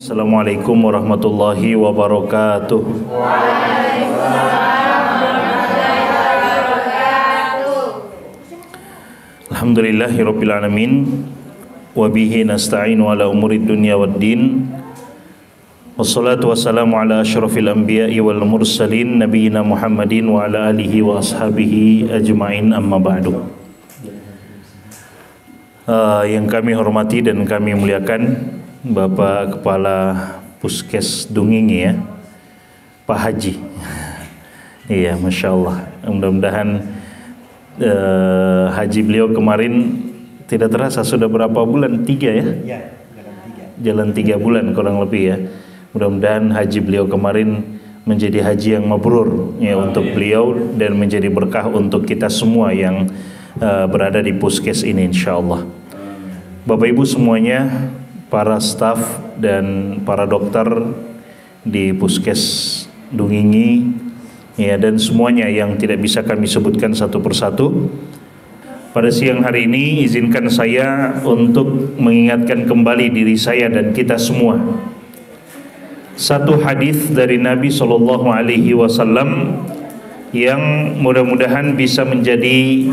Assalamualaikum warahmatullahi wabarakatuh. Alhamdulillahirabbil alamin wa bihi nasta'inu ala umurid dunya waddin. Wassalatu wassalamu ala asyrafil anbiya'i wal mursalin nabiyina Muhammadin wa ala alihi wa ashabihi ajma'in, amma ba'du. Yang kami hormati dan kami muliakan Bapak Kepala Puskes Dungingi, ya, Pak Haji. Iya, Masya Allah. Mudah-mudahan haji beliau kemarin tidak terasa sudah berapa bulan? 3 ya? Ya, jalan 3 bulan kurang lebih ya. Mudah-mudahan haji beliau kemarin menjadi haji yang mabrur ya untuk beliau dan menjadi berkah untuk kita semua yang berada di Puskes ini, insya Allah. Bapak Ibu semuanya, para staf dan para dokter di Puskes Dungingi, ya, dan semuanya yang tidak bisa kami sebutkan satu persatu. Pada siang hari ini izinkan saya untuk mengingatkan kembali diri saya dan kita semua satu hadis dari Nabi SAW yang mudah-mudahan bisa menjadi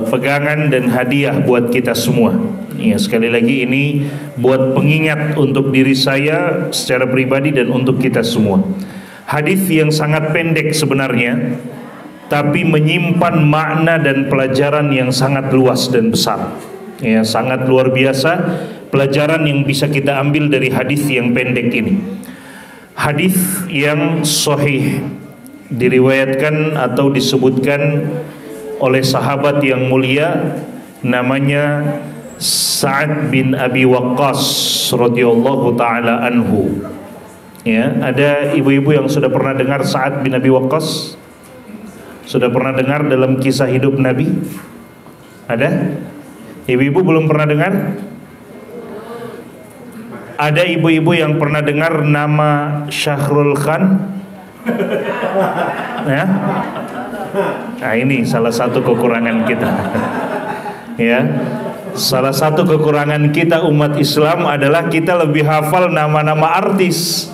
pegangan dan hadiah buat kita semua. Ya, sekali lagi ini buat pengingat untuk diri saya secara pribadi dan untuk kita semua. Hadis yang sangat pendek sebenarnya, tapi menyimpan makna dan pelajaran yang sangat luas dan besar. Ya, sangat luar biasa pelajaran yang bisa kita ambil dari hadis yang pendek ini. Hadis yang sahih diriwayatkan atau disebutkan oleh sahabat yang mulia namanya Sa'ad bin Abi Waqqas radhiyallahu taala anhu. Ya, ada ibu-ibu yang sudah pernah dengar Sa'ad bin Abi Waqqas? Sudah pernah dengar dalam kisah hidup Nabi? Ada? Ibu-ibu belum pernah dengar? Ada ibu-ibu yang pernah dengar nama Syahrul Khan? Ya? Nah, ini salah satu kekurangan kita. Ya. Salah satu kekurangan kita umat Islam adalah kita lebih hafal nama-nama artis.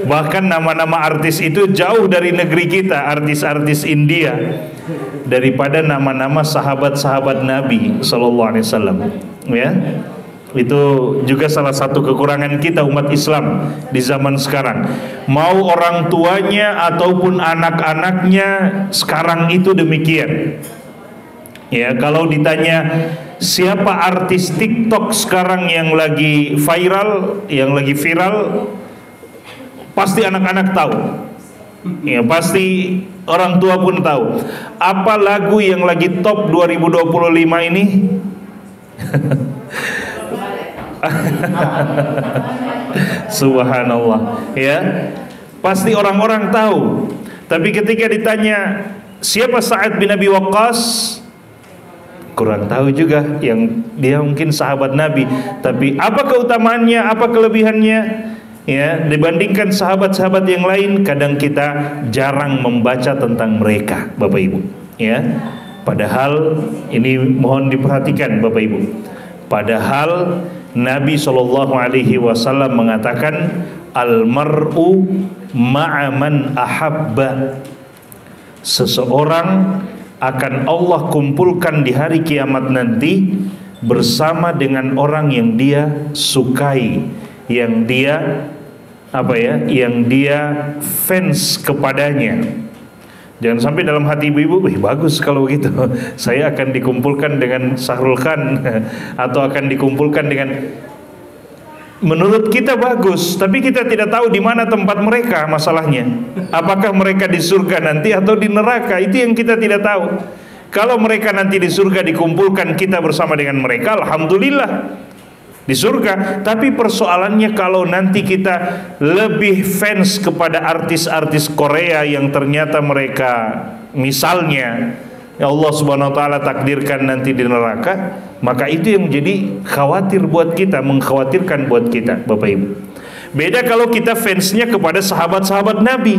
Bahkan nama-nama artis itu jauh dari negeri kita, artis-artis India, daripada nama-nama sahabat-sahabat Nabi sallallahu alaihi wasallam. Ya. Itu juga salah satu kekurangan kita umat Islam di zaman sekarang. Mau orang tuanya ataupun anak-anaknya sekarang itu demikian. Ya, kalau ditanya siapa artis TikTok sekarang yang lagi viral, pasti anak-anak tahu. Ya, pasti orang tua pun tahu. Apa lagu yang lagi top 2025 ini? Subhanallah, ya. Pasti orang-orang tahu. Tapi ketika ditanya siapa Sa'ad bin Abi Waqqas, kurang tahu juga. Yang dia mungkin sahabat Nabi, tapi apa keutamaannya, apa kelebihannya, ya, dibandingkan sahabat-sahabat yang lain, kadang kita jarang membaca tentang mereka, Bapak Ibu, ya. Padahal ini mohon diperhatikan Bapak Ibu. Padahal Nabi SAW mengatakan al-mar'u ma'aman ahabba. Seseorang akan Allah kumpulkan di hari kiamat nanti bersama dengan orang yang dia sukai, yang dia yang dia fans kepadanya. Jangan sampai dalam hati ibu-ibu, bagus kalau begitu, saya akan dikumpulkan dengan Syahrul Khan atau akan dikumpulkan dengan, menurut kita bagus, tapi kita tidak tahu di mana tempat mereka masalahnya. Apakah mereka di surga nanti atau di neraka? Itu yang kita tidak tahu. Kalau mereka nanti di surga dikumpulkan kita bersama dengan mereka, alhamdulillah di surga. Tapi persoalannya kalau nanti kita lebih fans kepada artis-artis Korea yang ternyata mereka misalnya ya Allah Subhanahu wa taala takdirkan nanti di neraka, maka itu yang menjadi khawatir buat kita, mengkhawatirkan buat kita, Bapak Ibu. Beda kalau kita fansnya kepada sahabat-sahabat Nabi,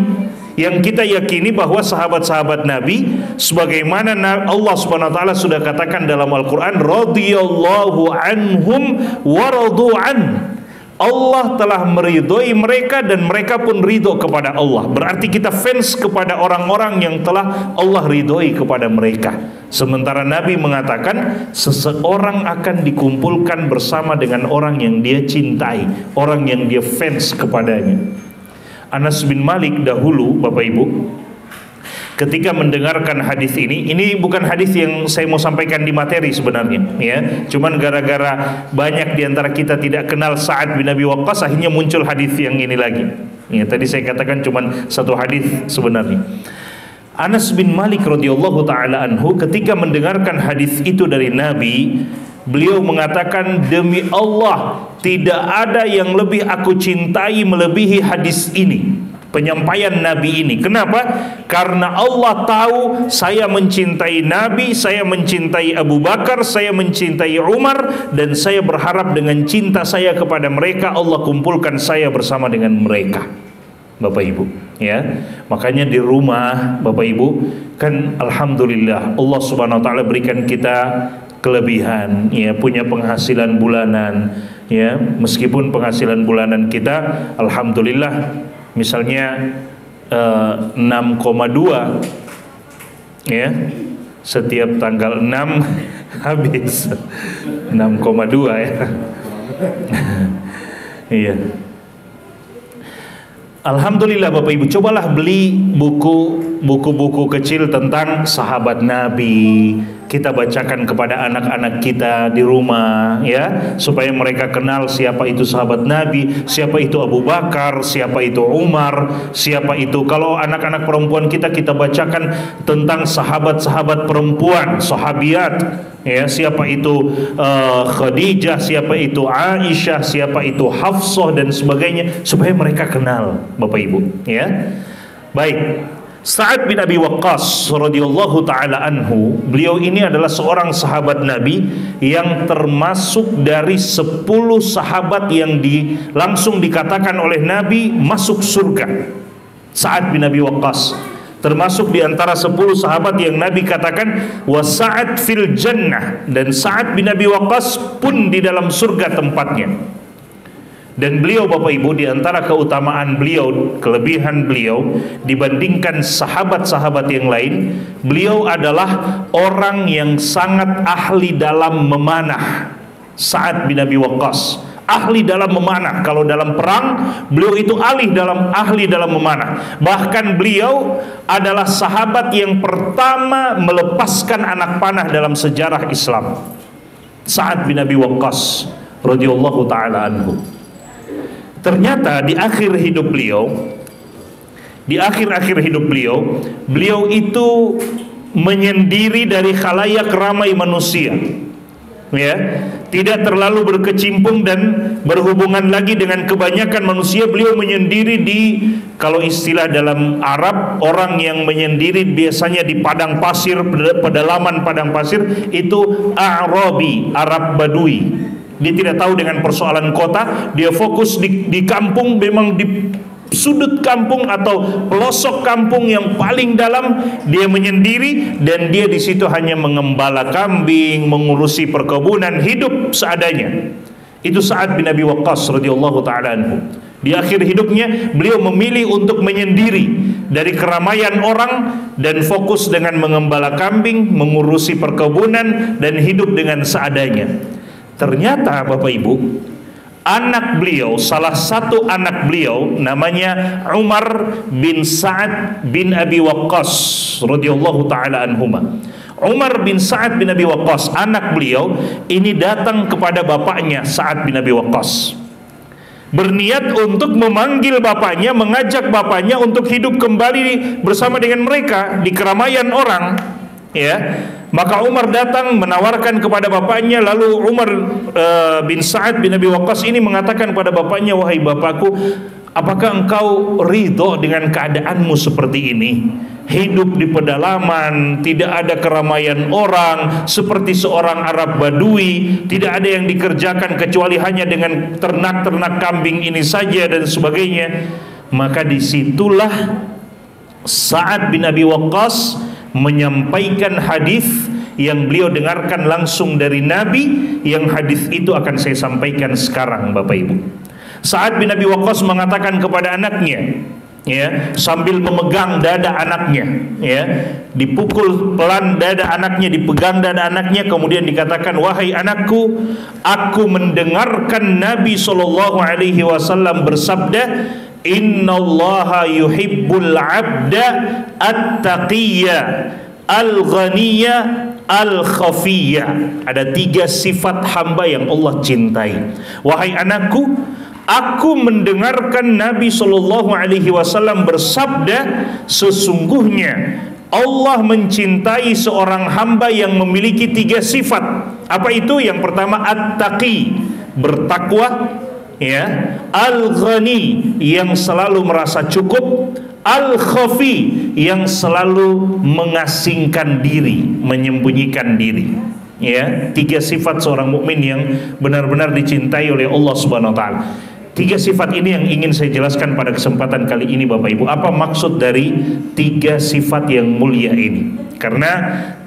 yang kita yakini bahwa sahabat-sahabat Nabi sebagaimana Allah Subhanahu wa taala sudah katakan dalam Al-Qur'an, radhiyallahu anhum wa radu an. Allah telah meridhoi mereka dan mereka pun ridho kepada Allah. Berarti kita fans kepada orang-orang yang telah Allah ridhoi kepada mereka. Sementara Nabi mengatakan seseorang akan dikumpulkan bersama dengan orang yang dia cintai, orang yang dia fans kepadanya. Anas bin Malik dahulu, Bapak Ibu, ketika mendengarkan hadis ini bukan hadis yang saya mau sampaikan di materi sebenarnya, ya. Cuman gara-gara banyak di antara kita tidak kenal Sa'ad bin Abi Waqqas, akhirnya muncul hadis yang ini lagi. Ya, tadi saya katakan cuman satu hadis sebenarnya. Anas bin Malik radhiyallahu taala anhu ketika mendengarkan hadis itu dari Nabi, beliau mengatakan, demi Allah, tidak ada yang lebih aku cintai melebihi hadis ini. Penyampaian Nabi ini. Kenapa? Karena Allah tahu saya mencintai Nabi, saya mencintai Abu Bakar, saya mencintai Umar, dan saya berharap dengan cinta saya kepada mereka Allah kumpulkan saya bersama dengan mereka. Bapak Ibu, ya. Makanya di rumah Bapak Ibu kan alhamdulillah Allah Subhanahu wa taala berikan kita kelebihan, ya, punya penghasilan bulanan, ya. Meskipun penghasilan bulanan kita alhamdulillah misalnya 6,2, ya, setiap tanggal 6 habis 6,2, ya. Iya. Alhamdulillah Bapak Ibu, cobalah beli buku-buku kecil tentang sahabat Nabi. Kita bacakan kepada anak-anak kita di rumah, ya, supaya mereka kenal siapa itu sahabat Nabi, siapa itu Abu Bakar, siapa itu Umar, siapa itu, kalau anak-anak perempuan kita bacakan tentang sahabat-sahabat perempuan, sahabiat, ya, siapa itu Khadijah, siapa itu Aisyah, siapa itu Hafsah dan sebagainya, supaya mereka kenal Bapak Ibu, ya. Baik, Sa'ad bin Abi Waqqas radhiyallahu taala anhu, beliau ini adalah seorang sahabat Nabi yang termasuk dari 10 sahabat yang langsung dikatakan oleh Nabi masuk surga. Sa'ad bin Abi Waqqas termasuk di antara 10 sahabat yang Nabi katakan wa Sa'ad fil jannah, dan Sa'ad bin Abi Waqqas pun di dalam surga tempatnya. Dan beliau Bapak Ibu, di antara keutamaan beliau, kelebihan beliau dibandingkan sahabat-sahabat yang lain, beliau adalah orang yang sangat ahli dalam memanah. Sa'ad bin Abi Waqqas ahli dalam memanah. Kalau dalam perang, beliau itu ahli dalam memanah. Bahkan beliau adalah sahabat yang pertama melepaskan anak panah dalam sejarah Islam. Sa'ad bin Abi Waqqas radhiyallahu taala anhu. Ternyata di akhir hidup beliau, beliau itu menyendiri dari khalayak ramai manusia, ya, tidak terlalu berkecimpung dan berhubungan lagi dengan kebanyakan manusia. Beliau menyendiri di, kalau istilah dalam Arab, orang yang menyendiri biasanya di padang pasir, pedalaman padang pasir, itu A'rabi, Arab Badui. Dia tidak tahu dengan persoalan kota, dia fokus di kampung, memang di sudut kampung atau pelosok kampung yang paling dalam, dia menyendiri dan dia di situ hanya mengembala kambing, mengurusi perkebunan, hidup seadanya. Itu Sa'ad bin Abi Waqqas radhiyallahu taala anhu. Di akhir hidupnya beliau memilih untuk menyendiri dari keramaian orang dan fokus dengan mengembala kambing, mengurusi perkebunan dan hidup dengan seadanya. Ternyata Bapak Ibu, anak beliau, salah satu anak beliau namanya Umar bin Sa'ad bin Abi Waqqas radhiyallahu taala anhuma. Umar bin Sa'ad bin Abi Waqqas, anak beliau ini datang kepada bapaknya Sa'ad bin Abi Waqqas, berniat untuk memanggil bapaknya, mengajak bapaknya untuk hidup kembali bersama dengan mereka di keramaian orang, ya. Maka Umar datang menawarkan kepada bapaknya. Lalu Umar bin Sa'ad bin Abi Waqqas ini mengatakan kepada bapaknya, wahai bapakku, apakah engkau ridho dengan keadaanmu seperti ini? Hidup di pedalaman, tidak ada keramaian orang, seperti seorang Arab Badui, tidak ada yang dikerjakan kecuali hanya dengan ternak-ternak kambing ini saja dan sebagainya. Maka disitulah Sa'ad bin Abi Waqqas menyampaikan hadis yang beliau dengarkan langsung dari Nabi, yang hadis itu akan saya sampaikan sekarang Bapak Ibu. Sa'ad bin Abi Waqqas mengatakan kepada anaknya, ya, sambil memegang dada anaknya, ya, dipukul pelan dada anaknya, dipegang dada anaknya, kemudian dikatakan, wahai anakku, aku mendengarkan Nabi SAW bersabda, innallaha yuhibbul abda at-taqiyya al-ghaniyya al-khafiyya. Ada 3 sifat hamba yang Allah cintai. Wahai anakku, aku mendengarkan Nabi SAW bersabda, sesungguhnya Allah mencintai seorang hamba yang memiliki 3 sifat. Apa itu? Yang pertama, at-taqi, bertakwa, ya, al-ghani, yang selalu merasa cukup, al-khafi, yang selalu mengasingkan diri, menyembunyikan diri. Ya, 3 sifat seorang mukmin yang benar-benar dicintai oleh Allah Subhanahu wa taala. 3 sifat ini yang ingin saya jelaskan pada kesempatan kali ini, Bapak Ibu. Apa maksud dari 3 sifat yang mulia ini? Karena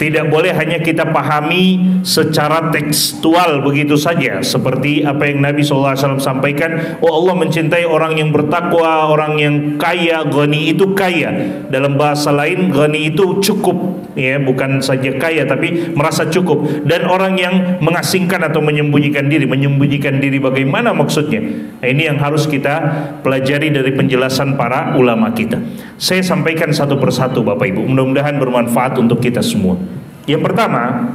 tidak boleh hanya kita pahami secara tekstual begitu saja, seperti apa yang Nabi SAW sampaikan, oh Allah mencintai orang yang bertakwa, orang yang kaya. Ghani itu kaya, dalam bahasa lain ghani itu cukup, ya, bukan saja kaya tapi merasa cukup. Dan orang yang mengasingkan atau menyembunyikan diri bagaimana maksudnya? Nah, ini yang harus kita pelajari dari penjelasan para ulama kita. Saya sampaikan satu persatu, Bapak Ibu, mudah-mudahan bermanfaat untuk kita semua. Yang pertama,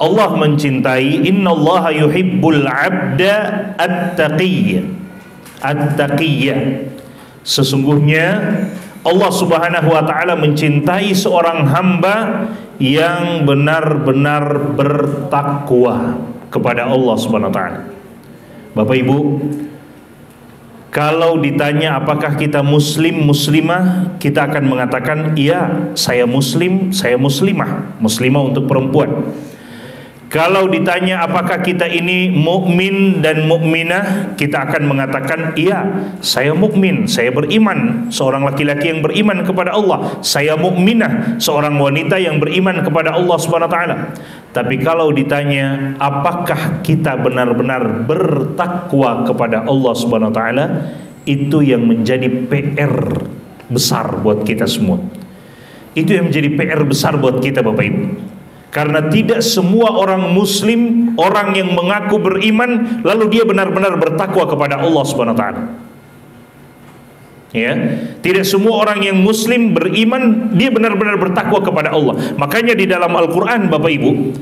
Allah mencintai, innallaha yuhibbul abda at-taqiyya. At-taqiyya, sesungguhnya Allah Subhanahu wa taala mencintai seorang hamba yang benar-benar bertakwa kepada Allah Subhanahu wa taala. Bapak Ibu, kalau ditanya apakah kita muslim muslimah, kita akan mengatakan iya, saya muslim, saya muslimah. Muslimah untuk perempuan. Kalau ditanya apakah kita ini mukmin dan mukminah, kita akan mengatakan iya, saya mukmin, saya beriman, seorang laki-laki yang beriman kepada Allah. Saya mukminah, seorang wanita yang beriman kepada Allah Subhanahu wa taala. Tapi kalau ditanya apakah kita benar-benar bertakwa kepada Allah Subhanahu wa taala, itu yang menjadi PR besar buat kita semua. Itu yang menjadi PR besar buat kita, Bapak Ibu. Karena tidak semua orang muslim, orang yang mengaku beriman, lalu dia benar-benar bertakwa kepada Allah Subhanahu wa taala. Ya, tidak semua orang yang muslim beriman dia benar-benar bertakwa kepada Allah. Makanya di dalam Al-Qur'an, Bapak Ibu,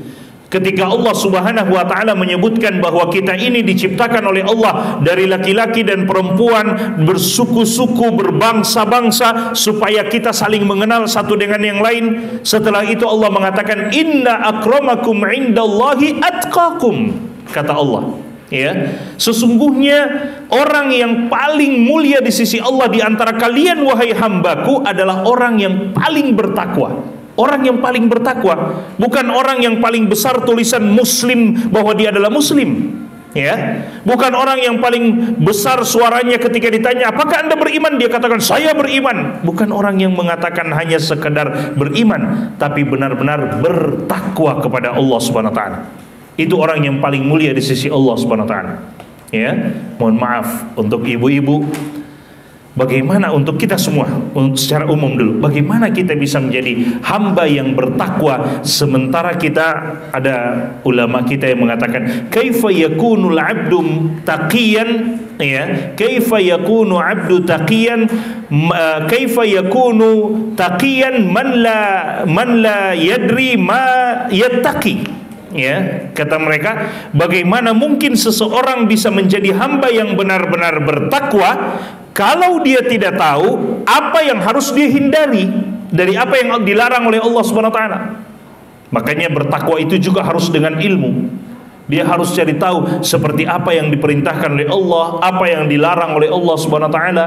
ketika Allah Subhanahu wa taala menyebutkan bahwa kita ini diciptakan oleh Allah dari laki-laki dan perempuan, bersuku-suku, berbangsa-bangsa, supaya kita saling mengenal satu dengan yang lain. Setelah itu Allah mengatakan, inna akramakum indallahi atqakum, kata Allah. Ya, sesungguhnya orang yang paling mulia di sisi Allah di antara kalian, wahai hambaku, adalah orang yang paling bertakwa. Orang yang paling bertakwa, bukan orang yang paling besar tulisan muslim bahwa dia adalah muslim, ya. Bukan orang yang paling besar suaranya ketika ditanya apakah Anda beriman, dia katakan saya beriman. Bukan orang yang mengatakan hanya sekedar beriman, tapi benar-benar bertakwa kepada Allah Subhanahu wa taala. Itu orang yang paling mulia di sisi Allah Subhanahu wa taala. Ya, mohon maaf untuk ibu-ibu. Bagaimana untuk kita semua, secara umum dulu, bagaimana kita bisa menjadi hamba yang bertakwa, sementara kita, ada ulama kita yang mengatakan, kaifa yakunul abdu taqiyan, ya, kaifa yakunu abdu taqiyan, kaifa yakunu taqiyan man la yadri ma yattaqi. Ya, kata mereka, bagaimana mungkin seseorang bisa menjadi hamba yang benar-benar bertakwa kalau dia tidak tahu apa yang harus dia hindari dari apa yang dilarang oleh Allah Subhanahu wa taala. Makanya bertakwa itu juga harus dengan ilmu. Dia harus cari tahu seperti apa yang diperintahkan oleh Allah, apa yang dilarang oleh Allah Subhanahu wa taala.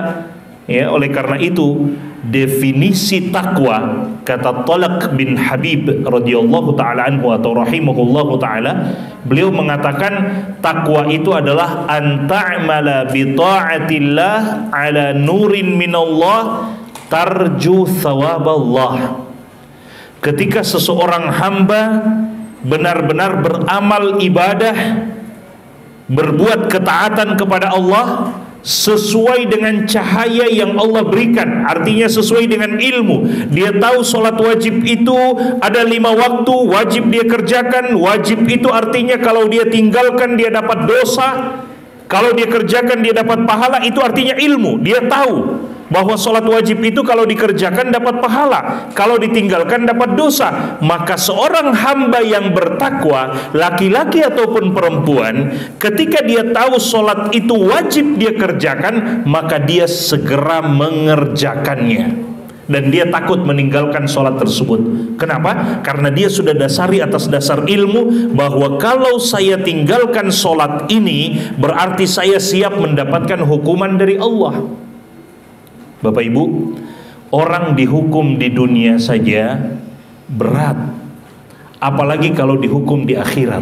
Ya, oleh karena itu definisi takwa, kata Talaq bin Habib radhiyallahu taala anhu atau rahimahullahu taala, beliau mengatakan takwa itu adalah an ta'mala bi ta'atillah ala nurin minallah tarju thawaballah. Ketika seseorang hamba benar-benar beramal ibadah berbuat ketaatan kepada Allah sesuai dengan cahaya yang Allah berikan, artinya sesuai dengan ilmu. Dia tahu sholat wajib itu ada 5 waktu, wajib dia kerjakan. Wajib itu artinya kalau dia tinggalkan dia dapat dosa, kalau dia kerjakan dia dapat pahala. Itu artinya ilmu. Dia tahu bahwa sholat wajib itu kalau dikerjakan dapat pahala, kalau ditinggalkan dapat dosa. Maka seorang hamba yang bertakwa, laki-laki ataupun perempuan, ketika dia tahu sholat itu wajib dia kerjakan, maka dia segera mengerjakannya, dan dia takut meninggalkan sholat tersebut. Kenapa? Karena dia sudah dasari atas dasar ilmu bahwa kalau saya tinggalkan sholat ini berarti saya siap mendapatkan hukuman dari Allah. Bapak Ibu, orang dihukum di dunia saja berat, apalagi kalau dihukum di akhirat.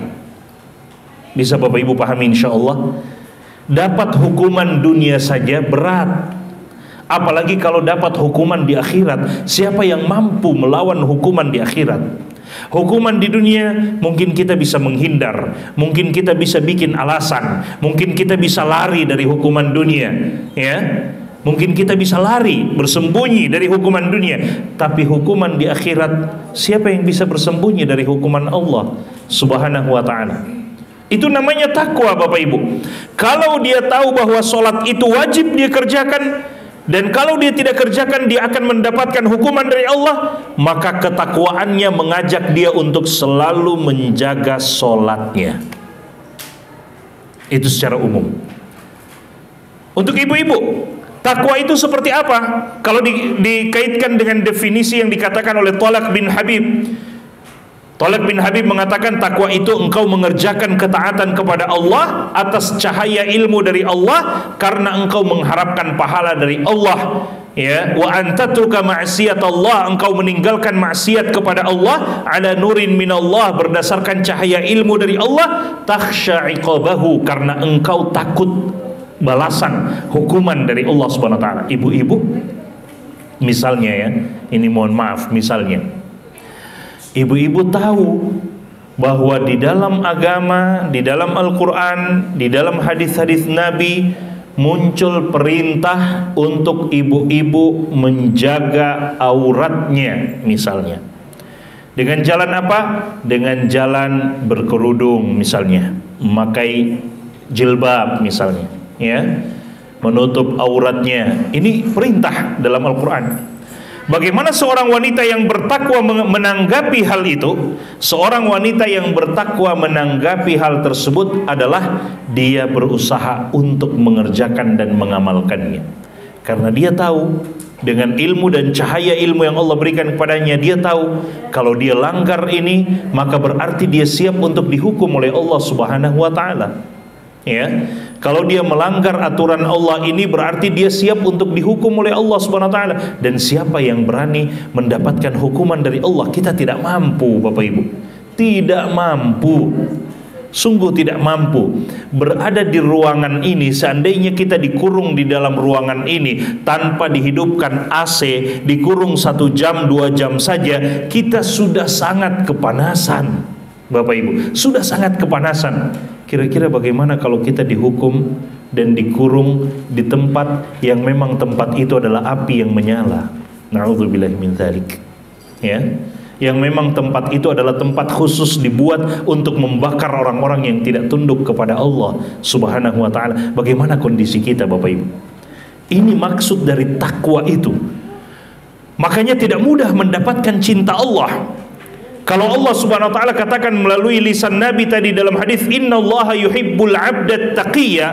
Bisa Bapak Ibu pahami insya Allah? Dapat hukuman dunia saja berat, apalagi kalau dapat hukuman di akhirat. Siapa yang mampu melawan hukuman di akhirat? Hukuman di dunia mungkin kita bisa menghindar, mungkin kita bisa bikin alasan, mungkin kita bisa lari dari hukuman dunia, ya. Mungkin kita bisa lari, bersembunyi dari hukuman dunia. Tapi hukuman di akhirat, siapa yang bisa bersembunyi dari hukuman Allah Subhanahu wa ta'ala? Itu namanya takwa, Bapak Ibu. Kalau dia tahu bahwa sholat itu wajib dia kerjakan, dan kalau dia tidak kerjakan dia akan mendapatkan hukuman dari Allah, maka ketakwaannya mengajak dia untuk selalu menjaga sholatnya. Itu secara umum. Untuk ibu-ibu, takwa itu seperti apa? Kalau dikaitkan dengan definisi yang dikatakan oleh Thalaq bin Habib. Thalaq bin Habib mengatakan takwa itu engkau mengerjakan ketaatan kepada Allah atas cahaya ilmu dari Allah karena engkau mengharapkan pahala dari Allah. Ya, wa antatruka ma'siyat Allah, engkau meninggalkan maksiat kepada Allah ala nurin minallah, berdasarkan cahaya ilmu dari Allah, takhsha iqabahu, karena engkau takut balasan hukuman dari Allah Subhanahu wa taala. Ibu-ibu, misalnya ya, ini mohon maaf, misalnya ibu-ibu tahu bahwa di dalam agama, di dalam Al-Quran, di dalam hadis-hadis Nabi muncul perintah untuk ibu-ibu menjaga auratnya, misalnya dengan jalan apa? Dengan jalan berkerudung, misalnya memakai jilbab, misalnya, ya, menutup auratnya. Ini perintah dalam Al-Quran. Bagaimana seorang wanita yang bertakwa menanggapi hal itu? Seorang wanita yang bertakwa menanggapi hal tersebut adalah dia berusaha untuk mengerjakan dan mengamalkannya, karena dia tahu dengan ilmu dan cahaya ilmu yang Allah berikan kepadanya, dia tahu kalau dia langgar ini maka berarti dia siap untuk dihukum oleh Allah Subhanahu wa taala. Ya, kalau dia melanggar aturan Allah ini berarti dia siap untuk dihukum oleh Allah Subhanahu wa taala. Dan siapa yang berani mendapatkan hukuman dari Allah? Kita tidak mampu, Bapak Ibu. Tidak mampu. Sungguh tidak mampu berada di ruangan ini. Seandainya kita dikurung di dalam ruangan ini tanpa dihidupkan AC, dikurung 1 jam 2 jam saja, kita sudah sangat kepanasan, Bapak Ibu, sudah sangat kepanasan. Kira-kira bagaimana kalau kita dihukum dan dikurung di tempat yang memang tempat itu adalah api yang menyala? Na'udzubillahi min dzalik. Ya, yang memang tempat itu adalah tempat khusus dibuat untuk membakar orang-orang yang tidak tunduk kepada Allah Subhanahu wa taala. Bagaimana kondisi kita, Bapak Ibu? Ini maksud dari takwa itu. Makanya tidak mudah mendapatkan cinta Allah. Kalau Allah Subhanahu wa taala katakan melalui lisan Nabi tadi dalam hadis, innallaha yuhibbul 'abdat taqiyya,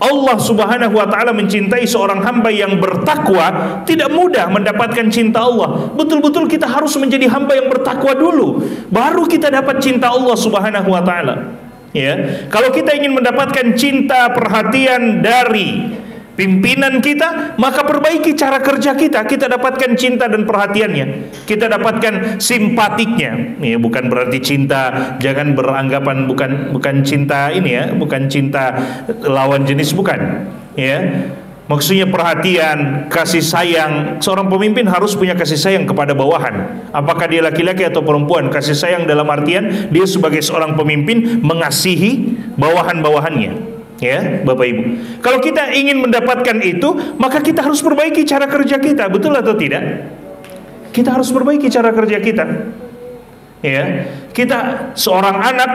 Allah Subhanahu wa taala mencintai seorang hamba yang bertakwa. Tidak mudah mendapatkan cinta Allah. Betul-betul kita harus menjadi hamba yang bertakwa dulu, baru kita dapat cinta Allah Subhanahu wa taala. Ya, kalau kita ingin mendapatkan cinta, perhatian dari pimpinan kita, maka perbaiki cara kerja kita. Kita dapatkan cinta dan perhatiannya, kita dapatkan simpatiknya. Ya, bukan berarti cinta, jangan beranggapan bukan cinta ini ya, bukan cinta lawan jenis, bukan. Ya, maksudnya perhatian, kasih sayang. Seorang pemimpin harus punya kasih sayang kepada bawahan. Apakah dia laki-laki atau perempuan? Kasih sayang dalam artian dia sebagai seorang pemimpin mengasihi bawahan-bawahannya. Ya, Bapak Ibu. Kalau kita ingin mendapatkan itu, maka kita harus perbaiki cara kerja kita, betul atau tidak? Kita harus perbaiki cara kerja kita. Ya, kita seorang anak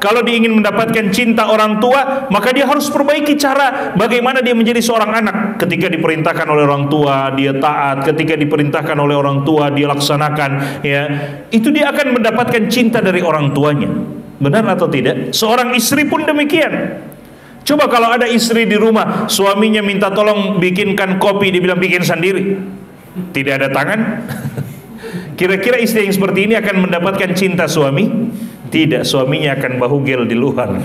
kalau dia ingin mendapatkan cinta orang tua, maka dia harus perbaiki cara bagaimana dia menjadi seorang anak. Ketika diperintahkan oleh orang tua, dia taat. Ketika diperintahkan oleh orang tua, dia laksanakan. Ya, itu dia akan mendapatkan cinta dari orang tuanya. Benar atau tidak? Seorang istri pun demikian. Coba kalau ada istri di rumah, suaminya minta tolong bikinkan kopi, dia bilang bikin sendiri, tidak ada tangan. Kira-kira istri yang seperti ini akan mendapatkan cinta suami? Tidak, suaminya akan bahugel di luar.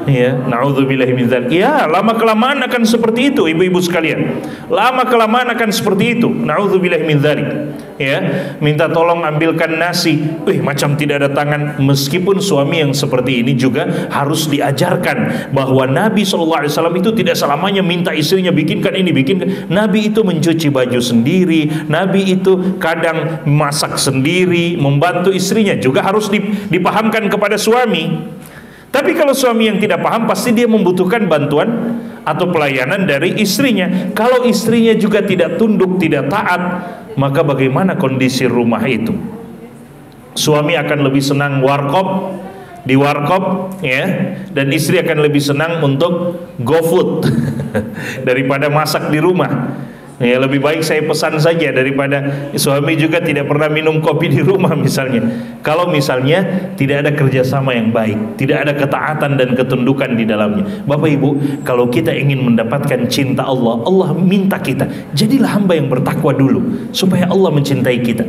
Ya, naudzubillahi min dzalik. Ya, lama kelamaan akan seperti itu, ibu-ibu sekalian. Lama kelamaan akan seperti itu. Naudzubillahi min dzalik. Ya, minta tolong ambilkan nasi. Macam tidak ada tangan. Meskipun suami yang seperti ini juga harus diajarkan bahwa Nabi SAW itu tidak selamanya minta istrinya bikinkan ini, bikinkan. Nabi itu mencuci baju sendiri. Nabi itu kadang masak sendiri, membantu istrinya. Juga harus dipahamkan kepada suami. Tapi kalau suami yang tidak paham, pasti dia membutuhkan bantuan atau pelayanan dari istrinya. Kalau istrinya juga tidak tunduk, tidak taat, maka bagaimana kondisi rumah itu? Suami akan lebih senang warkop, di warkop, ya, dan istri akan lebih senang untuk GoFood daripada masak di rumah. Ya, lebih baik saya pesan saja daripada suami juga tidak pernah minum kopi di rumah misalnya. Kalau misalnya tidak ada kerjasama yang baik, tidak ada ketaatan dan ketundukan di dalamnya. Bapak Ibu, kalau kita ingin mendapatkan cinta Allah, Allah minta kita jadilah hamba yang bertakwa dulu supaya Allah mencintai kita.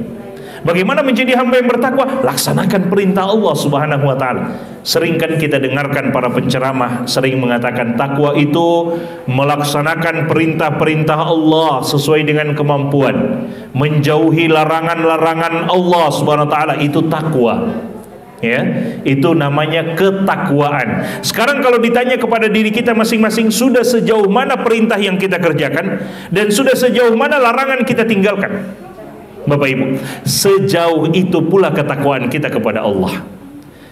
Bagaimana menjadi hamba yang bertakwa? Laksanakan perintah Allah Subhanahu wa ta'ala. Sering kan kita dengarkan para penceramah sering mengatakan takwa itu melaksanakan perintah-perintah Allah sesuai dengan kemampuan, menjauhi larangan-larangan Allah Subhanahu wa ta'ala, itu takwa. Ya, itu namanya ketakwaan. Sekarang kalau ditanya kepada diri kita masing-masing, sudah sejauh mana perintah yang kita kerjakan dan sudah sejauh mana larangan kita tinggalkan? Bapak Ibu, sejauh itu pula ketakwaan kita kepada Allah.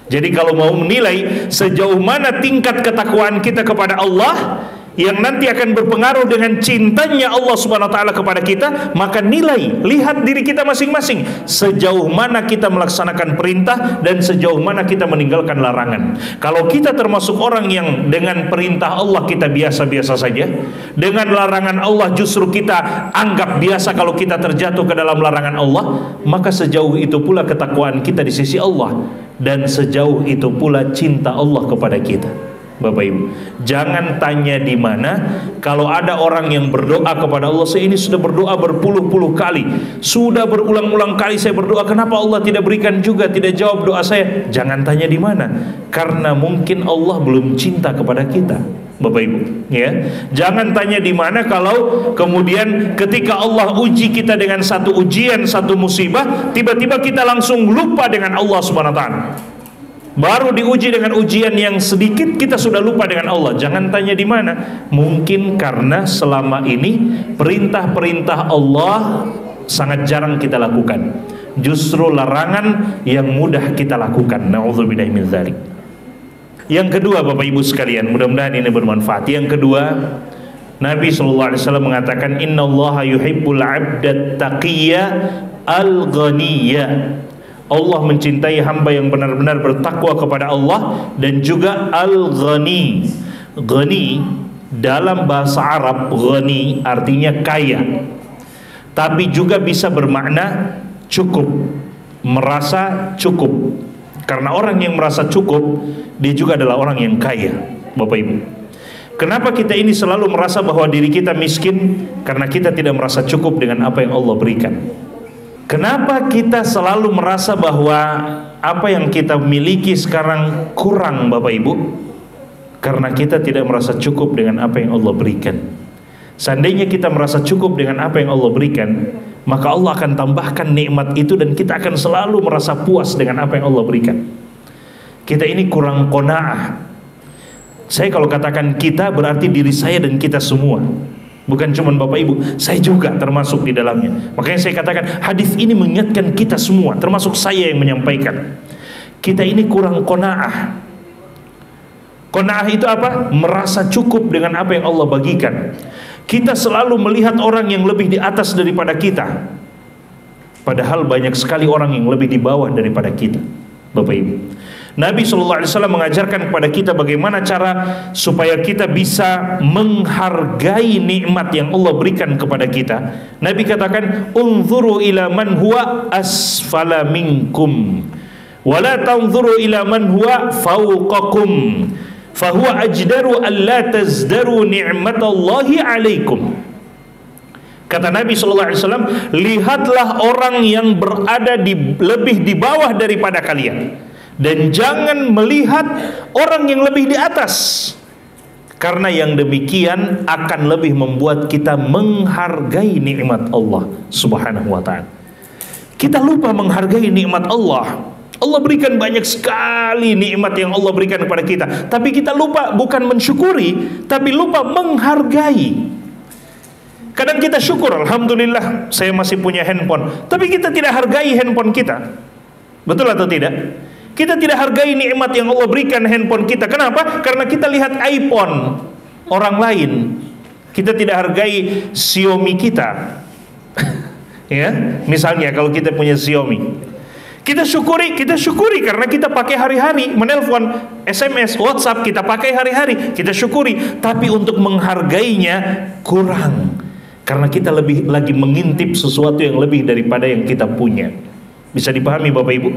Jadi kalau mau menilai sejauh mana tingkat ketakwaan kita kepada Allah, yang nanti akan berpengaruh dengan cintanya Allah Subhanahu wa ta'ala kepada kita, maka nilai, lihat diri kita masing-masing, sejauh mana kita melaksanakan perintah dan sejauh mana kita meninggalkan larangan. Kalau kita termasuk orang yang dengan perintah Allah kita biasa-biasa saja, dengan larangan Allah justru kita anggap biasa, kalau kita terjatuh ke dalam larangan Allah, maka sejauh itu pula ketakwaan kita di sisi Allah, dan sejauh itu pula cinta Allah kepada kita. Bapak Ibu, jangan tanya di mana. Kalau ada orang yang berdoa kepada Allah, saya ini sudah berdoa berpuluh-puluh kali, sudah berulang-ulang kali saya berdoa, kenapa Allah tidak berikan juga, tidak jawab doa saya? Jangan tanya di mana, karena mungkin Allah belum cinta kepada kita. Bapak Ibu, ya, jangan tanya di mana kalau kemudian ketika Allah uji kita dengan satu ujian, satu musibah, tiba-tiba kita langsung lupa dengan Allah Subhanahu wa ta'ala. Baru diuji dengan ujian yang sedikit, kita sudah lupa dengan Allah. Jangan tanya di mana. Mungkin karena selama ini perintah-perintah Allah sangat jarang kita lakukan. Justru larangan yang mudah kita lakukan. Na'udzubillahi min dzalik. Yang kedua, Bapak Ibu sekalian, mudah-mudahan ini bermanfaat. Yang kedua, Nabi SAW mengatakan, innallaha yuhibbul 'abdat taqiyya al-ghaniyya. Allah mencintai hamba yang benar-benar bertakwa kepada Allah, dan juga al-ghani. Ghani dalam bahasa Arab, ghani artinya kaya, tapi juga bisa bermakna cukup, merasa cukup. Karena orang yang merasa cukup, dia juga adalah orang yang kaya. Bapak Ibu, kenapa kita ini selalu merasa bahwa diri kita miskin? Karena kita tidak merasa cukup dengan apa yang Allah berikan. Kenapa kita selalu merasa bahwa apa yang kita miliki sekarang kurang, Bapak Ibu? Karena kita tidak merasa cukup dengan apa yang Allah berikan. Seandainya kita merasa cukup dengan apa yang Allah berikan, maka Allah akan tambahkan nikmat itu dan kita akan selalu merasa puas dengan apa yang Allah berikan. Kita ini kurang qanaah. Saya kalau katakan kita, berarti diri saya dan kita semua. Bukan cuma Bapak Ibu, saya juga termasuk di dalamnya. Makanya saya katakan hadis ini mengingatkan kita semua, termasuk saya yang menyampaikan. Kita ini kurang qanaah. Qanaah itu apa? Merasa cukup dengan apa yang Allah bagikan. Kita selalu melihat orang yang lebih di atas daripada kita, padahal banyak sekali orang yang lebih di bawah daripada kita, Bapak Ibu. Nabi SAW mengajarkan kepada kita bagaimana cara supaya kita bisa menghargai nikmat yang Allah berikan kepada kita. Nabi katakan, unzuru ila man huwa asfala minkum, wala tanzuru ila man huwa fawqakum, fahuwa ajdaru an la tazdaru ni'matallahi alaikum. Kata Nabi SAW, lihatlah orang yang berada lebih di bawah daripada kalian, dan jangan melihat orang yang lebih di atas, karena yang demikian akan lebih membuat kita menghargai nikmat Allah Subhanahu wa ta'ala. Kita lupa menghargai nikmat Allah. Allah berikan banyak sekali nikmat yang Allah berikan kepada kita, tapi kita lupa, bukan mensyukuri, tapi lupa menghargai. Kadang kita syukur, alhamdulillah saya masih punya handphone, tapi kita tidak hargai handphone kita. Betul atau tidak? Kita tidak hargai nikmat yang Allah berikan handphone kita. Kenapa? Karena kita lihat iPhone orang lain. Kita tidak hargai Xiaomi kita. Ya, misalnya kalau kita punya Xiaomi, kita syukuri karena kita pakai hari-hari, menelpon, SMS, WhatsApp kita pakai hari-hari, kita syukuri. Tapi untuk menghargainya kurang, karena kita lebih lagi mengintip sesuatu yang lebih daripada yang kita punya. Bisa dipahami Bapak Ibu?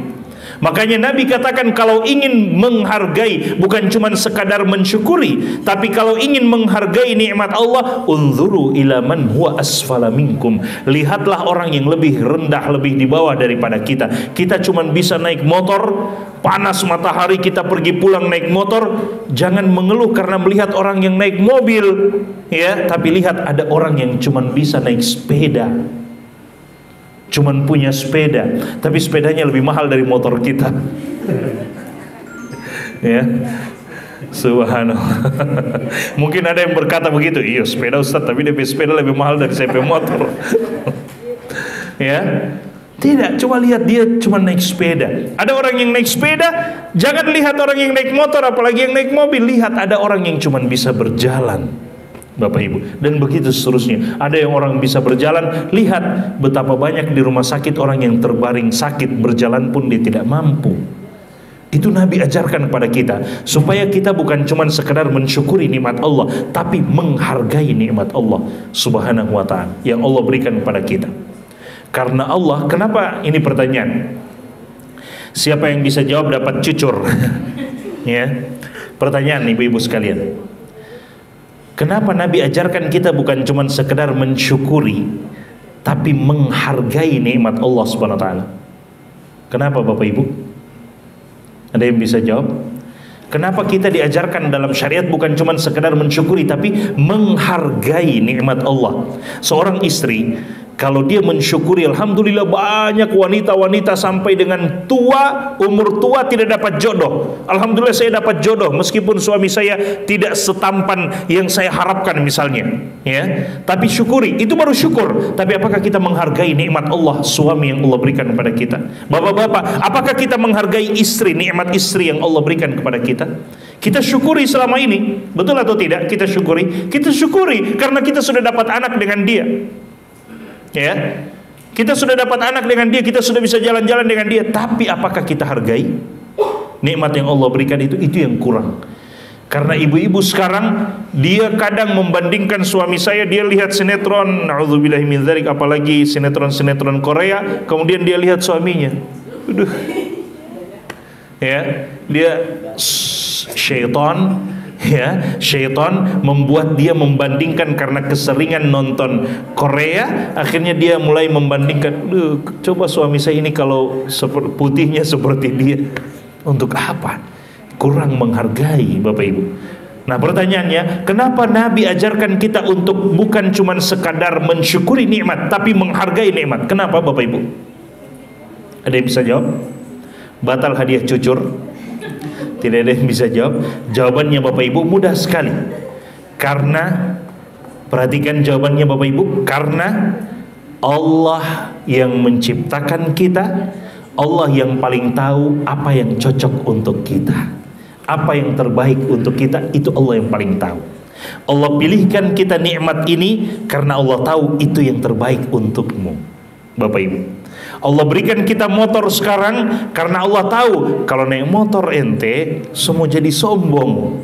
Makanya Nabi katakan, kalau ingin menghargai, bukan cuma sekadar mensyukuri, tapi kalau ingin menghargai nikmat Allah, unzuru ila man huwa asfala minkum, lihatlah orang yang lebih rendah, lebih di bawah daripada kita. Kita cuma bisa naik motor, panas matahari kita pergi pulang naik motor. Jangan mengeluh karena melihat orang yang naik mobil, ya, tapi lihat ada orang yang cuma bisa naik sepeda, cuman punya sepeda, tapi sepedanya lebih mahal dari motor kita. Ya, subhanallah. Mungkin ada yang berkata begitu, iya sepeda Ustaz, tapi dia sepeda lebih mahal dari saya motor. Ya, tidak, coba lihat dia cuma naik sepeda. Ada orang yang naik sepeda, jangan lihat orang yang naik motor, apalagi yang naik mobil. Lihat ada orang yang cuma bisa berjalan, Bapak Ibu, dan begitu seterusnya. Ada yang orang bisa berjalan, lihat betapa banyak di rumah sakit orang yang terbaring sakit, berjalan pun dia tidak mampu. Itu Nabi ajarkan kepada kita, supaya kita bukan cuma sekedar mensyukuri nikmat Allah, tapi menghargai nikmat Allah Subhanahu wa ta'ala yang Allah berikan kepada kita. Karena Allah, kenapa ini pertanyaan? Siapa yang bisa jawab dapat cucur. Ya, pertanyaan ibu-ibu sekalian. Kenapa Nabi ajarkan kita bukan cuma sekedar mensyukuri, tapi menghargai nikmat Allah Subhanahu wa ta'ala? Kenapa Bapak Ibu? Ada yang bisa jawab? Kenapa kita diajarkan dalam syariat bukan cuma sekedar mensyukuri, tapi menghargai nikmat Allah? Seorang istri, kalau dia mensyukuri, alhamdulillah banyak wanita-wanita sampai dengan tua, umur tua tidak dapat jodoh. Alhamdulillah saya dapat jodoh, meskipun suami saya tidak setampan yang saya harapkan misalnya, ya. Tapi syukuri, itu baru syukur. Tapi apakah kita menghargai nikmat Allah, suami yang Allah berikan kepada kita? Bapak-bapak, apakah kita menghargai istri, nikmat istri yang Allah berikan kepada kita? Kita syukuri selama ini, betul atau tidak? Kita syukuri. Kita syukuri karena kita sudah dapat anak dengan dia. Ya, kita sudah dapat anak dengan dia, kita sudah bisa jalan-jalan dengan dia. Tapi apakah kita hargai nikmat yang Allah berikan itu? Itu yang kurang. Karena ibu-ibu sekarang, dia kadang membandingkan suami saya, dia lihat sinetron, na'udzubillahi min dzalik, apalagi sinetron-sinetron Korea, kemudian dia lihat suaminya, aduh, ya, dia syaitan. Ya, syaitan membuat dia membandingkan karena keseringan nonton Korea, akhirnya dia mulai membandingkan, coba suami saya ini kalau putihnya seperti dia, untuk apa? Kurang menghargai, Bapak Ibu. Nah pertanyaannya, kenapa Nabi ajarkan kita untuk bukan cuma sekadar mensyukuri nikmat, tapi menghargai nikmat? Kenapa Bapak Ibu? Ada yang bisa jawab? Batal hadiah cucur? Tidak ada yang bisa jawab. Jawabannya Bapak Ibu mudah sekali. Karena, perhatikan jawabannya Bapak Ibu, karena Allah yang menciptakan kita, Allah yang paling tahu apa yang cocok untuk kita, apa yang terbaik untuk kita, itu Allah yang paling tahu. Allah pilihkan kita nikmat ini karena Allah tahu itu yang terbaik untukmu, Bapak Ibu. Allah berikan kita motor sekarang karena Allah tahu kalau naik motor ente semua jadi sombong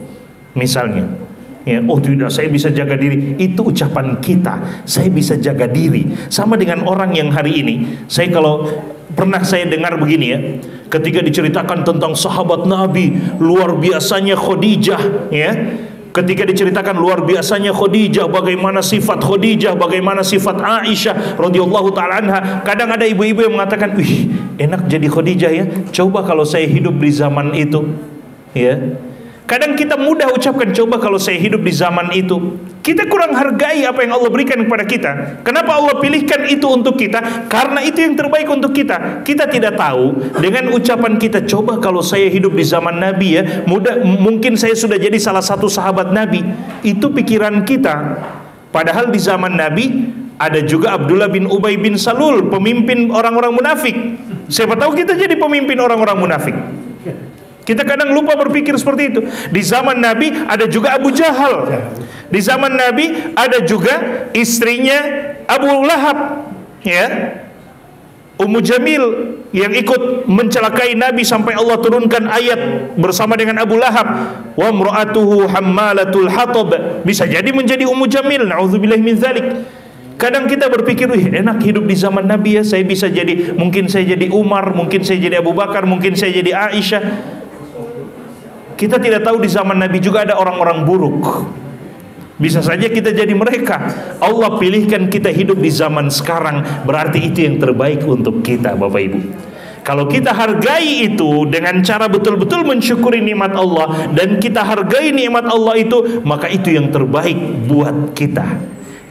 misalnya. Ya, oh tidak, saya bisa jaga diri. Itu ucapan kita, saya bisa jaga diri. Sama dengan orang yang hari ini, saya kalau pernah saya dengar begini ya, ketika diceritakan tentang sahabat Nabi, luar biasanya Khadijah, ya, ketika diceritakan luar biasanya Khadijah, bagaimana sifat Khadijah, bagaimana sifat Aisyah radhiyallahu taala anha. Kadang ada ibu-ibu yang mengatakan, wih, enak jadi Khadijah ya. Coba kalau saya hidup di zaman itu, ya. Kadang kita mudah ucapkan, coba kalau saya hidup di zaman itu. Kita kurang hargai apa yang Allah berikan kepada kita. Kenapa Allah pilihkan itu untuk kita? Karena itu yang terbaik untuk kita. Kita tidak tahu dengan ucapan kita, coba kalau saya hidup di zaman Nabi ya, mungkin saya sudah jadi salah satu sahabat Nabi. Itu pikiran kita. Padahal di zaman Nabi ada juga Abdullah bin Ubay bin Salul, pemimpin orang-orang munafik. Siapa tahu kita jadi pemimpin orang-orang munafik. Kita kadang lupa berpikir seperti itu. Di zaman Nabi ada juga Abu Jahal. Di zaman Nabi ada juga istrinya Abu Lahab, ya, Ummu Jamil, yang ikut mencelakai Nabi sampai Allah turunkan ayat bersama dengan Abu Lahab, wa imra'atuhu hammalatul hatab. Bisa jadi menjadi Ummu Jamil, na'udzubillahi min dzalik. Kadang kita berpikir, enak hidup di zaman Nabi ya, saya bisa jadi, mungkin saya jadi Umar, mungkin saya jadi Abu Bakar, mungkin saya jadi Aisyah. Kita tidak tahu di zaman Nabi juga ada orang-orang buruk. Bisa saja kita jadi mereka. Allah pilihkan kita hidup di zaman sekarang, berarti itu yang terbaik untuk kita, Bapak Ibu. Kalau kita hargai itu dengan cara betul-betul mensyukuri nikmat Allah, dan kita hargai nikmat Allah itu, maka itu yang terbaik buat kita.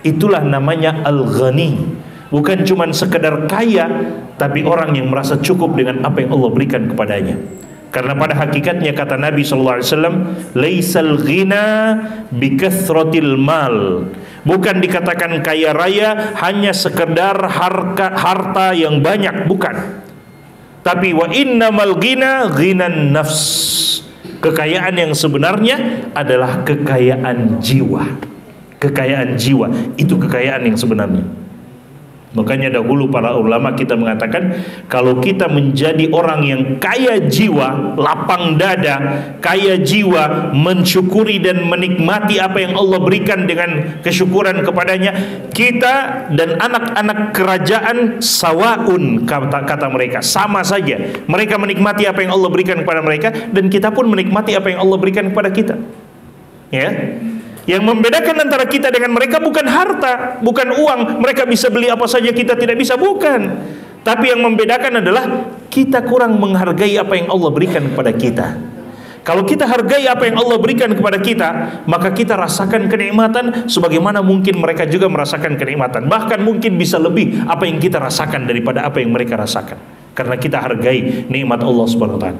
Itulah namanya Al-Ghani. Bukan cuma sekedar kaya, tapi orang yang merasa cukup dengan apa yang Allah berikan kepadanya. Karena pada hakikatnya kata Nabi SAW, laisal ghina bikathratil mal. Bukan dikatakan kaya raya hanya sekedar harta yang banyak, bukan. Tapi wa innamal ghina ghinan nafs. Kekayaan yang sebenarnya adalah kekayaan jiwa. Kekayaan jiwa itu kekayaan yang sebenarnya. Makanya dahulu para ulama kita mengatakan, kalau kita menjadi orang yang kaya jiwa, lapang dada, kaya jiwa, mensyukuri dan menikmati apa yang Allah berikan dengan kesyukuran kepadanya, kita dan anak-anak kerajaan sawaun, kata mereka, sama saja. Mereka menikmati apa yang Allah berikan kepada mereka, dan kita pun menikmati apa yang Allah berikan kepada kita. Ya. Yang membedakan antara kita dengan mereka bukan harta, bukan uang. Mereka bisa beli apa saja, kita tidak bisa, bukan. Tapi yang membedakan adalah kita kurang menghargai apa yang Allah berikan kepada kita. Kalau kita hargai apa yang Allah berikan kepada kita, maka kita rasakan kenikmatan sebagaimana mungkin mereka juga merasakan kenikmatan. Bahkan mungkin bisa lebih apa yang kita rasakan daripada apa yang mereka rasakan. Karena kita hargai nikmat Allah Subhanahu wa taala.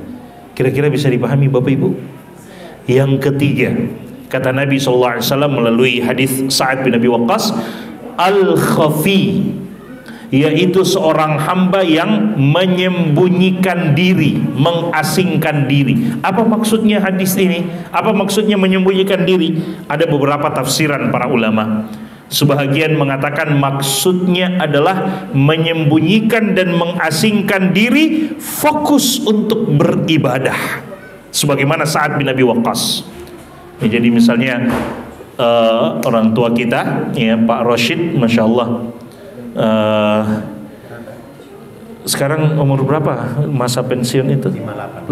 Kira-kira bisa dipahami Bapak Ibu? Yang ketiga, kata Nabi SAW melalui hadis Sa'ad bin Abi Waqqas, al-khafi, yaitu seorang hamba yang menyembunyikan diri, mengasingkan diri. Apa maksudnya hadis ini? Apa maksudnya menyembunyikan diri? Ada beberapa tafsiran para ulama. Sebahagian mengatakan maksudnya adalah menyembunyikan dan mengasingkan diri, fokus untuk beribadah, sebagaimana Sa'ad bin Abi Waqqas. Ya, jadi misalnya orang tua kita, ya, Pak Rashid, Masya Allah, sekarang umur berapa masa pensiun itu? 58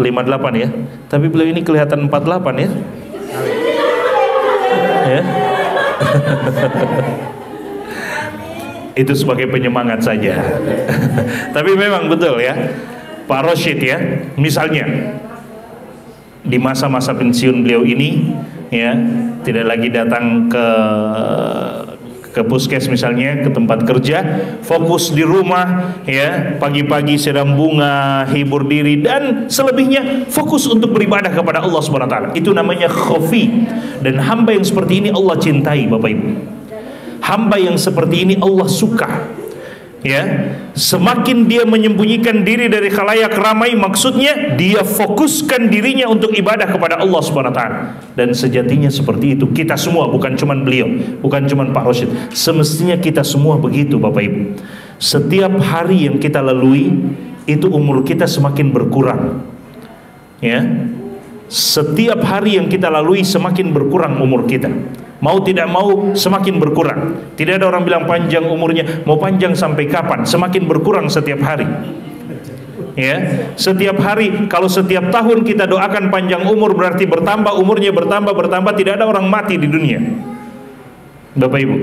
ya. Tapi beliau ini kelihatan 48 ya. Ya. Itu sebagai penyemangat saja. Tapi memang betul ya, Pak Rashid ya, misalnya di masa-masa pensiun beliau ini, ya, tidak lagi datang ke puskes misalnya, ke tempat kerja, fokus di rumah, ya, pagi-pagi siram bunga, hibur diri, dan selebihnya fokus untuk beribadah kepada Allah Subhanahu wa taala. Itu namanya khafi. Dan hamba yang seperti ini Allah cintai, Bapak Ibu. Hamba yang seperti ini Allah suka. Ya, semakin dia menyembunyikan diri dari khalayak ramai, maksudnya dia fokuskan dirinya untuk ibadah kepada Allah Subhanahu wa taala. Dan sejatinya seperti itu kita semua, bukan cuman beliau, bukan cuman Pak Rosyid. Semestinya kita semua begitu, Bapak Ibu. Setiap hari yang kita lalui itu umur kita semakin berkurang. Ya. Setiap hari yang kita lalui semakin berkurang umur kita. Mau tidak mau semakin berkurang. Tidak ada orang bilang panjang umurnya. Mau panjang sampai kapan? Semakin berkurang setiap hari. Ya, setiap hari. Kalau setiap tahun kita doakan panjang umur, berarti bertambah umurnya, bertambah. Tidak ada orang mati di dunia, Bapak Ibu.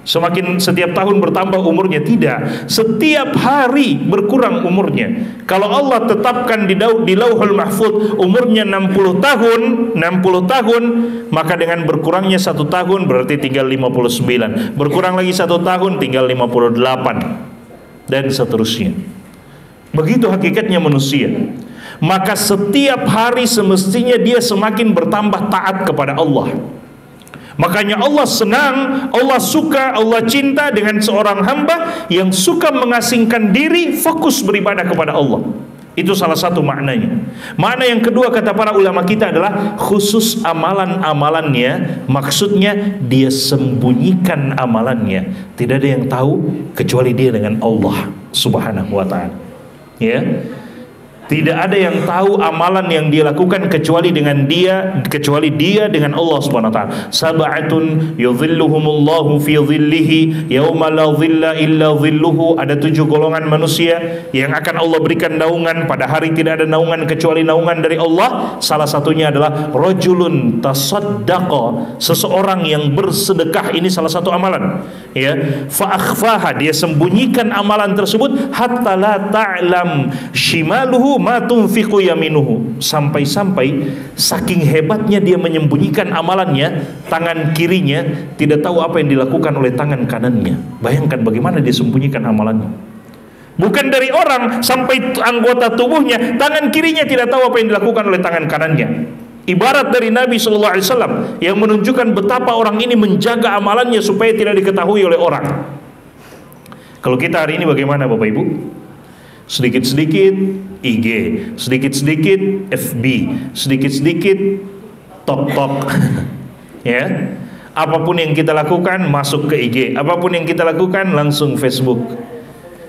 Semakin setiap tahun bertambah umurnya, tidak. Setiap hari berkurang umurnya. Kalau Allah tetapkan di Lauhul Mahfuz umurnya 60 tahun, maka dengan berkurangnya 1 tahun berarti tinggal 59. Berkurang lagi 1 tahun tinggal 58 dan seterusnya. Begitu hakikatnya manusia. Maka setiap hari semestinya dia semakin bertambah taat kepada Allah. Makanya Allah senang, Allah suka, Allah cinta dengan seorang hamba yang suka mengasingkan diri, fokus beribadah kepada Allah. Itu salah satu maknanya. Makna yang kedua kata para ulama kita adalah khusus amalan-amalannya. Maksudnya dia sembunyikan amalannya. Tidak ada yang tahu kecuali dia dengan Allah Subhanahu wa ta'ala. Ya. Tidak ada yang tahu amalan yang dia lakukan kecuali dia dengan Allah Subhanahu wa taala. Sab'atun yudhilluhumullahu fi dhillihi yauma la dhilla illa dhilluhu. Ada 7 golongan manusia yang akan Allah berikan naungan pada hari tidak ada naungan kecuali naungan dari Allah. Salah satunya adalah rajulun tasaddaqa, seseorang yang bersedekah. Ini salah satu amalan. Ya, fa akhfaha, dia sembunyikan amalan tersebut hatta la ta'lam shimaluhu ma tunfiqu yaminuhu, sampai-sampai saking hebatnya dia menyembunyikan amalannya, tangan kirinya tidak tahu apa yang dilakukan oleh tangan kanannya. Bayangkan bagaimana dia sembunyikan amalannya. Bukan dari orang, sampai anggota tubuhnya, tangan kirinya tidak tahu apa yang dilakukan oleh tangan kanannya. Ibarat dari Nabi SAW yang menunjukkan betapa orang ini menjaga amalannya supaya tidak diketahui oleh orang. Kalau kita hari ini bagaimana Bapak Ibu? Sedikit-sedikit IG, sedikit-sedikit FB, sedikit-sedikit TikTok. Ya. Apapun yang kita lakukan masuk ke IG, apapun yang kita lakukan langsung Facebook.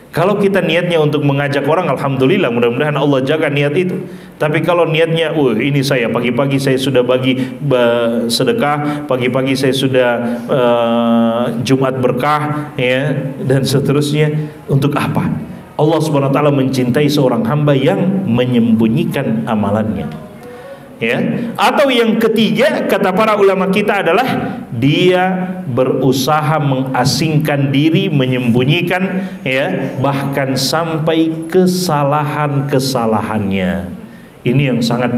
Kalau kita niatnya untuk mengajak orang, alhamdulillah, mudah-mudahan Allah jaga niat itu. Tapi kalau niatnya, ini saya pagi-pagi saya sudah bagi sedekah, pagi-pagi saya sudah Jumat berkah, ya, dan seterusnya, untuk apa? Allah Subhanahu wa taala mencintai seorang hamba yang menyembunyikan amalannya. Ya. Atau yang ketiga kata para ulama kita adalah dia berusaha mengasingkan diri, menyembunyikan, ya, bahkan sampai kesalahan-kesalahannya. Ini yang sangat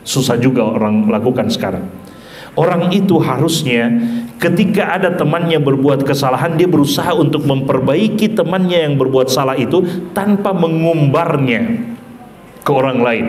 susah juga orang lakukan sekarang. Orang itu harusnya ketika ada temannya berbuat kesalahan, dia berusaha untuk memperbaiki temannya yang berbuat salah itu tanpa mengumbarnya ke orang lain.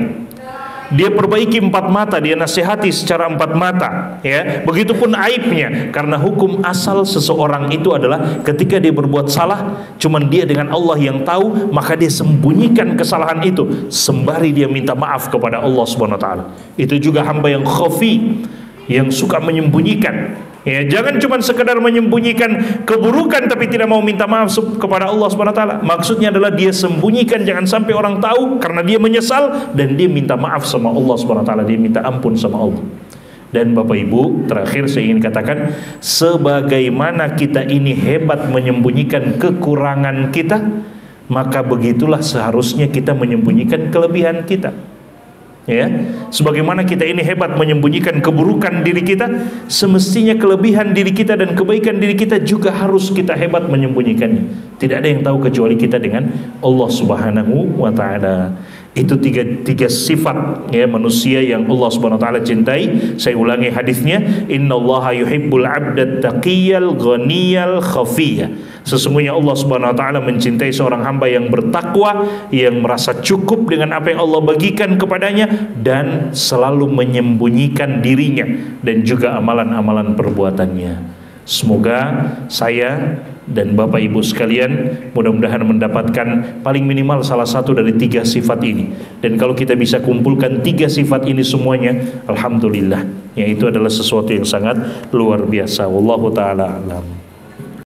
Dia perbaiki 4 mata, dia nasihati secara 4 mata, ya. Begitupun aibnya, karena hukum asal seseorang itu adalah ketika dia berbuat salah, cuman dia dengan Allah yang tahu, maka dia sembunyikan kesalahan itu sembari dia minta maaf kepada Allah Subhanahu wa taala. Itu juga hamba yang khafi, yang suka menyembunyikan. Ya, jangan cuma sekedar menyembunyikan keburukan tapi tidak mau minta maaf kepada Allah Subhanahu wa taala. Maksudnya adalah dia sembunyikan, jangan sampai orang tahu, karena dia menyesal dan dia minta maaf sama Allah Subhanahu wa taala, dia minta ampun sama Allah. Dan Bapak Ibu, terakhir saya ingin katakan, sebagaimana kita ini hebat menyembunyikan kekurangan kita, maka begitulah seharusnya kita menyembunyikan kelebihan kita. Ya, sebagaimana kita ini hebat menyembunyikan keburukan diri kita, semestinya kelebihan diri kita dan kebaikan diri kita juga harus kita hebat menyembunyikannya. Tidak ada yang tahu kecuali kita dengan Allah Subhanahu wa taala. Itu tiga sifat, ya, manusia yang Allah Subhanahu wa taala cintai. Saya ulangi hadisnya, innallaha yuhibbul 'abdat taqiyal ghaniyal khafiyya. Sesungguhnya Allah Subhanahu wa taala mencintai seorang hamba yang bertakwa, yang merasa cukup dengan apa yang Allah bagikan kepadanya dan selalu menyembunyikan dirinya dan juga amalan-amalan perbuatannya. Semoga saya dan Bapak Ibu sekalian mudah-mudahan mendapatkan paling minimal salah satu dari 3 sifat ini. Dan kalau kita bisa kumpulkan 3 sifat ini semuanya, alhamdulillah, ya itu adalah sesuatu yang sangat luar biasa. Wallahu ta'ala alam.